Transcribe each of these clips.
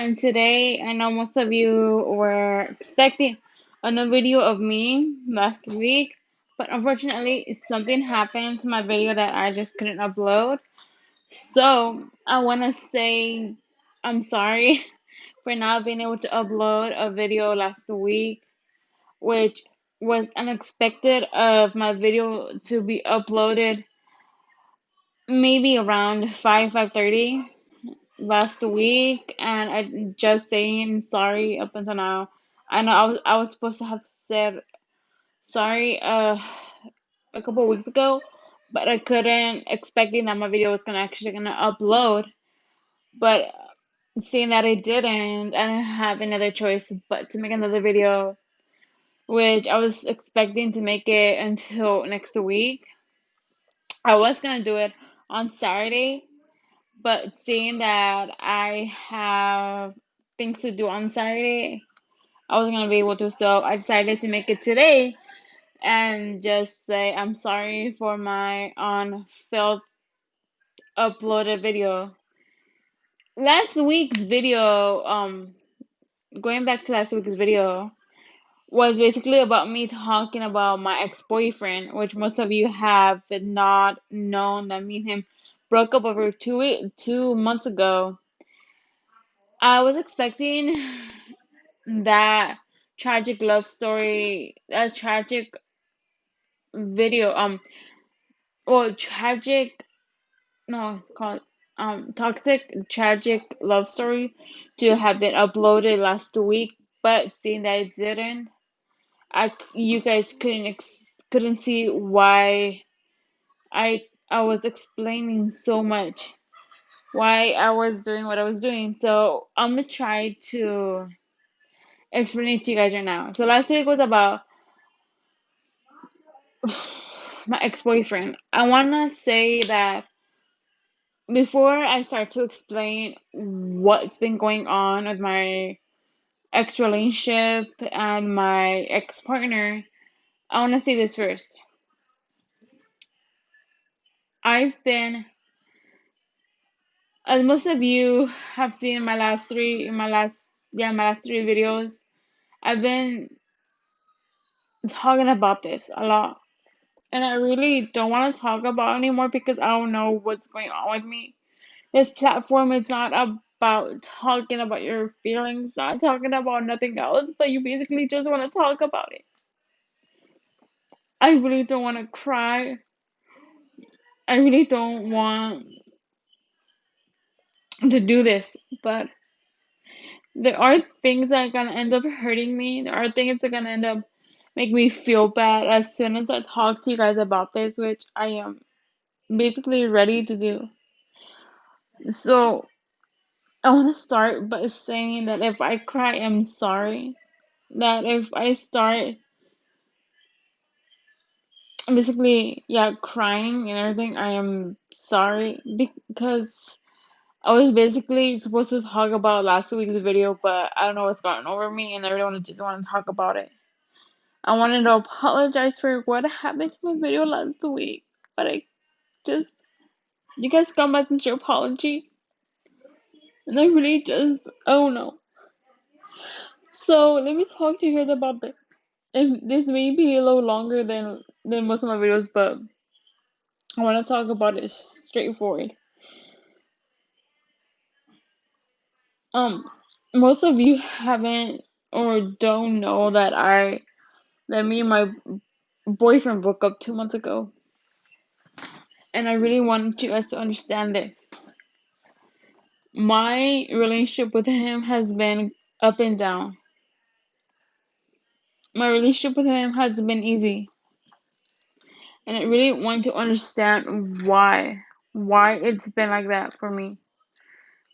And today, I know most of you were expecting a new video of me last week, but unfortunately, something happened to my video that I just couldn't upload. So, I want to say I'm sorry for not being able to upload a video last week, which was unexpected of my video to be uploaded maybe around 5:30 last week, and I just saying sorry up until now. I know I was supposed to have said sorry a couple of weeks ago, but I couldn't, expecting that my video was gonna upload. But seeing that it didn't, I didn't have another choice but to make another video, which I was expecting to make it until next week. I was gonna do it on Saturday, but seeing that I have things to do on Saturday, I wasn't gonna be able to, so I decided to make it today and just say I'm sorry for my unfilled uploaded video. Last week's video, going back to last week's video, was basically about me talking about my ex-boyfriend, which most of you have not known that me and him broke up over 2 months ago. I was expecting that tragic love story, a tragic video, or tragic, no, called toxic tragic love story to have been uploaded last week, but seeing that it didn't, you guys couldn't see why I was explaining so much, why I was doing what I was doing. So I'm gonna try to explain it to you guys right now. So last week was about my ex-boyfriend. I wanna say that before I start to explain what's been going on with my ex relationship and my ex partner, I wanna say this first. I've been, as most of you have seen in my last three videos, I've been talking about this a lot. And I really don't want to talk about it anymore because I don't know what's going on with me. This platform is not about talking about your feelings, not talking about nothing else, but you basically just want to talk about it. I really don't want to cry. I really don't want to do this, but there are things that are gonna end up hurting me. There are things that are gonna end up make me feel bad as soon as I talk to you guys about this, which I am basically ready to do. So I want to start by saying that if I cry, I'm sorry. That if I start basically, yeah, crying and everything, I am sorry because I was basically supposed to talk about last week's video, but I don't know what's gotten over me and I really just want to talk about it. I wanted to apologize for what happened to my video last week, but I just, you guys got my sincere apology, and I really just, oh no. So let me talk to you guys about this. And this may be a little longer than most of my videos, but I want to talk about it straightforward. Um, Most of you haven't or don't know that me and my boyfriend broke up 2 months ago, and I really want you guys to understand this. My relationship with him has been up and down. My relationship with him has been easy, and I really want to understand why it's been like that for me.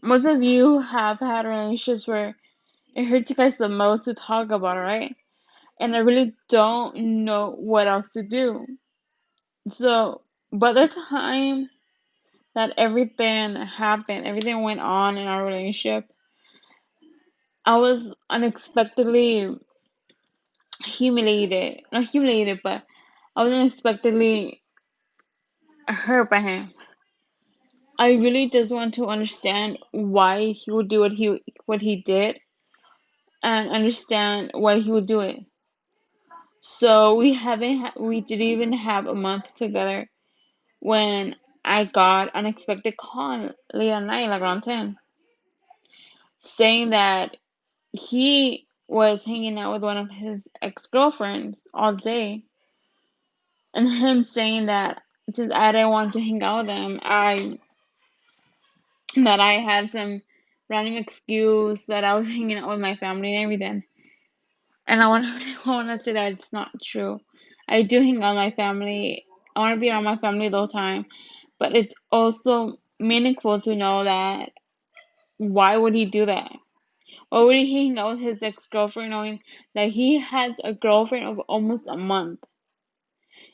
Most of you have had relationships where it hurts you guys the most to talk about it, right? And I really don't know what else to do. So, by the time that everything happened, everything went on in our relationship, I was unexpectedly humiliated. Not humiliated, but I was unexpectedly hurt by him. I really just want to understand why he would do what he did, and understand why he would do it. So we didn't even have a month together when I got unexpected call late at night, like around 10, saying that he was hanging out with one of his ex-girlfriends all day, and him saying that since I didn't want to hang out with them, I had some random excuse that I was hanging out with my family and everything. And I want to I want to say that it's not true. I do hang out with my family. I want to be around my family the whole time, but it's also meaningful to know that why would he do that? Why would he hang out with his ex-girlfriend knowing that he has a girlfriend of almost a month?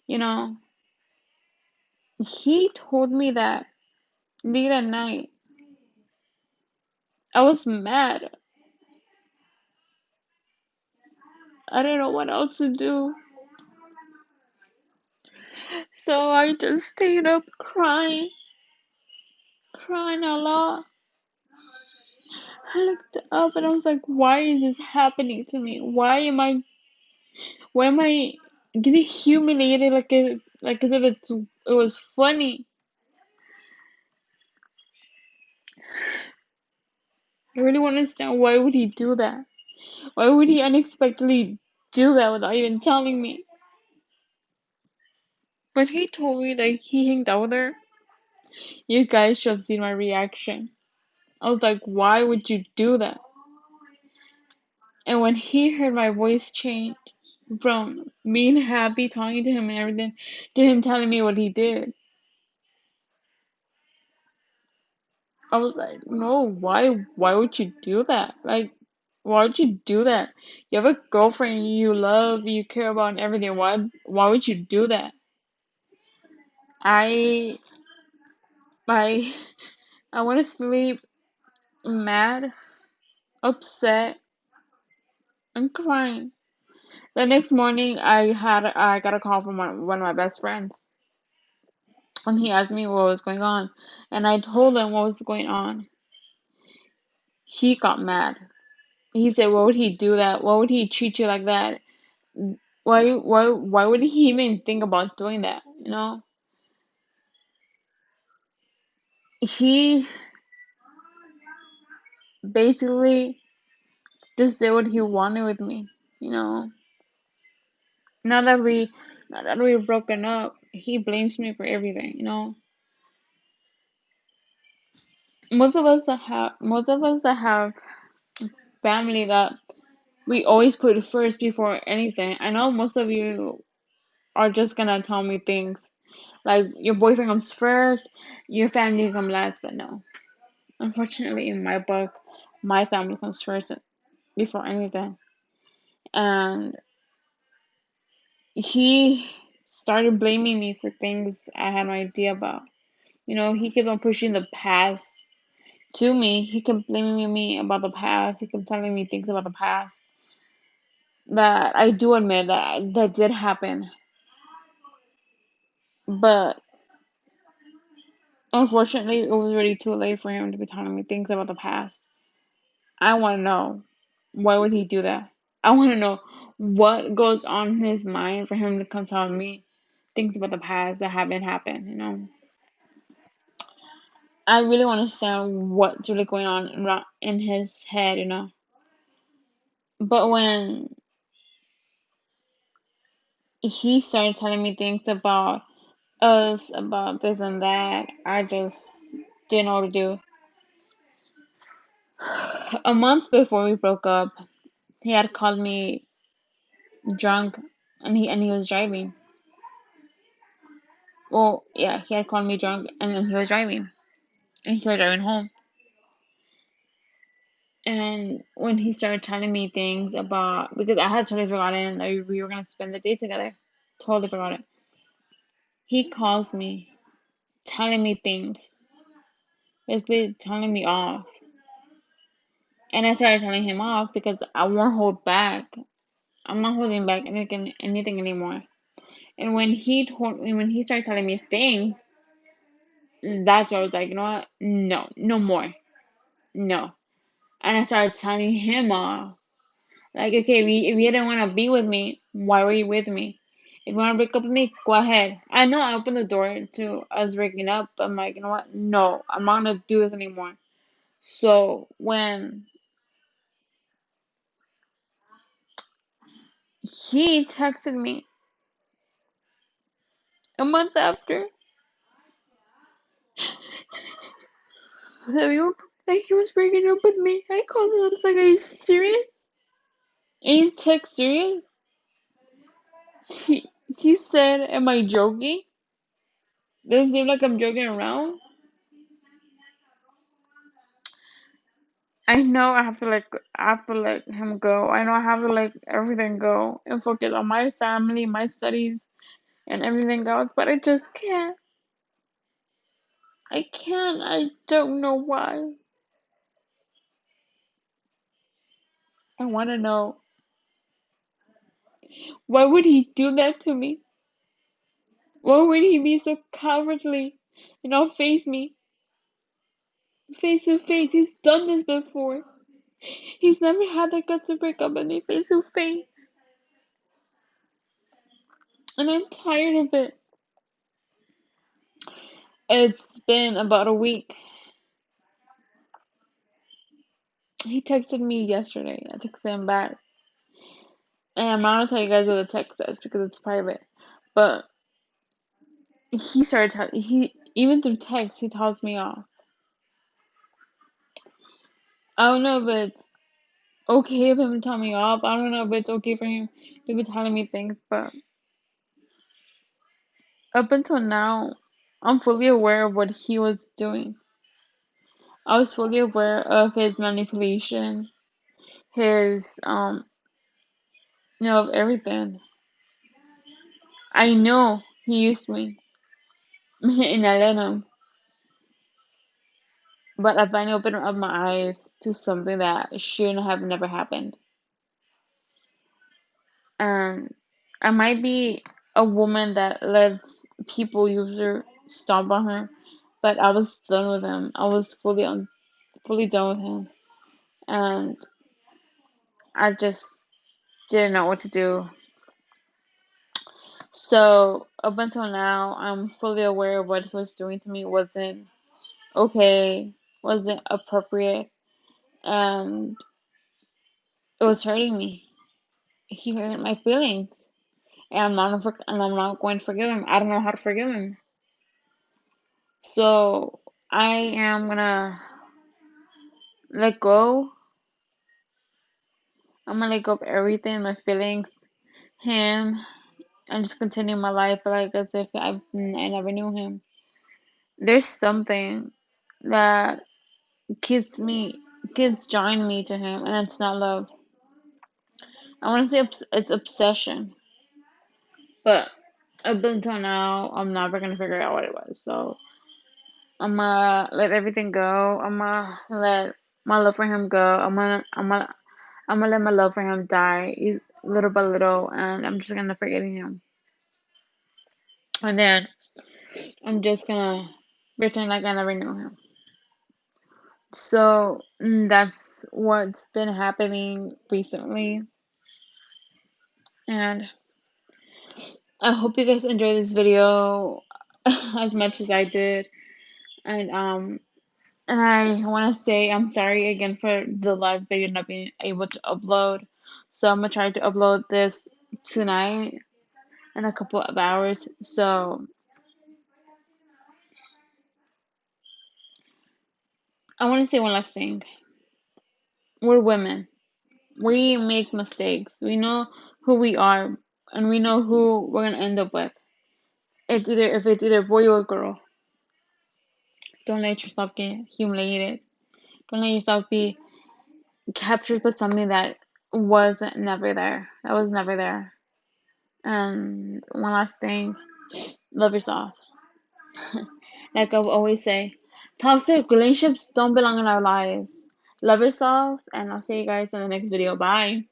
You know, he told me that late at night. I was mad. I didn't know what else to do. So I just stayed up crying, crying a lot. I looked up and I was like, why is this happening to me? Why am I getting humiliated like as if it was funny? I really want to understand why would he do that? Why would he unexpectedly do that without even telling me? When he told me that he hanged out with her, you guys should have seen my reaction. I was like, why would you do that? And when he heard my voice change from being happy talking to him and everything to him telling me what he did, I was like, no, why would you do that? Like, why would you do that? You have a girlfriend you love, you care about and everything. Why would you do that? I I I went to sleep mad, upset, and crying. The next morning I got a call from one of my best friends, and he asked me what was going on, and I told him what was going on. He got mad. He said, "Why would he do that? Why would he treat you like that? Why would he even think about doing that? You know?" He basically just did what he wanted with me. You know, now that we now that we're broken up, he blames me for everything. You know, most of us that have family that we always put first before anything. I know most of you are just gonna tell me things like your boyfriend comes first, your family comes last, but no. Unfortunately, in my book, my family comes first before anything. And he started blaming me for things I had no idea about. You know, he kept on pushing the past to me. He kept blaming me about the past. He kept telling me things about the past that I do admit that did happen. But unfortunately, it was already too late for him to be telling me things about the past. I want to know, why would he do that? I want to know what goes on in his mind for him to come tell me things about the past that haven't happened, you know? I really want to understand what's really going on in his head, you know? But when he started telling me things about us, about this and that, I just didn't know what to do. A month before we broke up, he had called me drunk, and he was driving. Well, yeah, he had called me drunk, and then he was driving, and he was driving home. And when he started telling me things about, because I had totally forgotten that we were gonna spend the day together, totally forgot it. He calls me, telling me things, basically telling me off, and I started telling him off because I won't hold back. I'm not holding back anything anymore. And when he started telling me things, That's where I was like, you know what? No, no more. No. And I started telling him off. Like, okay, if you didn't want to be with me, why were you with me? If you want to break up with me, go ahead. I know I opened the door to us breaking up, but I'm like, you know what? No, I'm not gonna do this anymore. So when he texted me a month after that he was breaking up with me, I called him. I was like, "Are you serious? Are you text serious?" He he said, "Am I joking? Does it seem like I'm joking around?" I know I have to let him go. I know I have to let everything go and focus on my family, my studies, and everything else, but I just can't. I can't. I don't know why. I want to know, why would he do that to me? Why would he be so cowardly and not face me face to face? He's done this before. He's never had the guts to break up with me face to face, and I'm tired of it. It's been about a week. He texted me yesterday. I texted him back. And I'm not gonna tell you guys what the text says because it's private. But he started he even through text he tells me off. I don't know if it's okay for him to tell me off. I don't know if it's okay for him to be telling me things, but up until now I'm fully aware of what he was doing. I was fully aware of his manipulation, his of everything. I know he used me and I let him. But I finally opened up my eyes to something that shouldn't have never happened. And I might be a woman that lets people use her, stomp on her, but I was done with him. I was fully done with him, and I just didn't know what to do. So up until now, I'm fully aware of what he was doing to me wasn't okay, wasn't appropriate, and it was hurting me. He hurt my feelings. And I'm not going to forgive him. I don't know how to forgive him. So I am gonna let go. I'm gonna let go of everything, my feelings, him, and just continue my life like as if I never knew him. There's something that keeps drawing me to him, and it's not love. I want to say it's obsession, but up until now, I'm never gonna figure out what it was. So I'm gonna let everything go. I'm gonna let my love for him go. I'm gonna let my love for him die little by little, and I'm just gonna forget him. And then I'm just gonna pretend like I never knew him. So that's what's been happening recently, and I hope you guys enjoyed this video as much as I did. And And I want to say I'm sorry again for the last video not being able to upload. So I'm gonna try to upload this tonight in a couple of hours. So I want to say one last thing. We're women. We make mistakes. We know who we are, and we know who we're gonna end up with. If it's either boy or girl. Don't let yourself get humiliated. Don't let yourself be captured by something that was never there. That was never there. And one last thing, love yourself. Like I always say, toxic relationships don't belong in our lives. Love yourself, and I'll see you guys in the next video. Bye.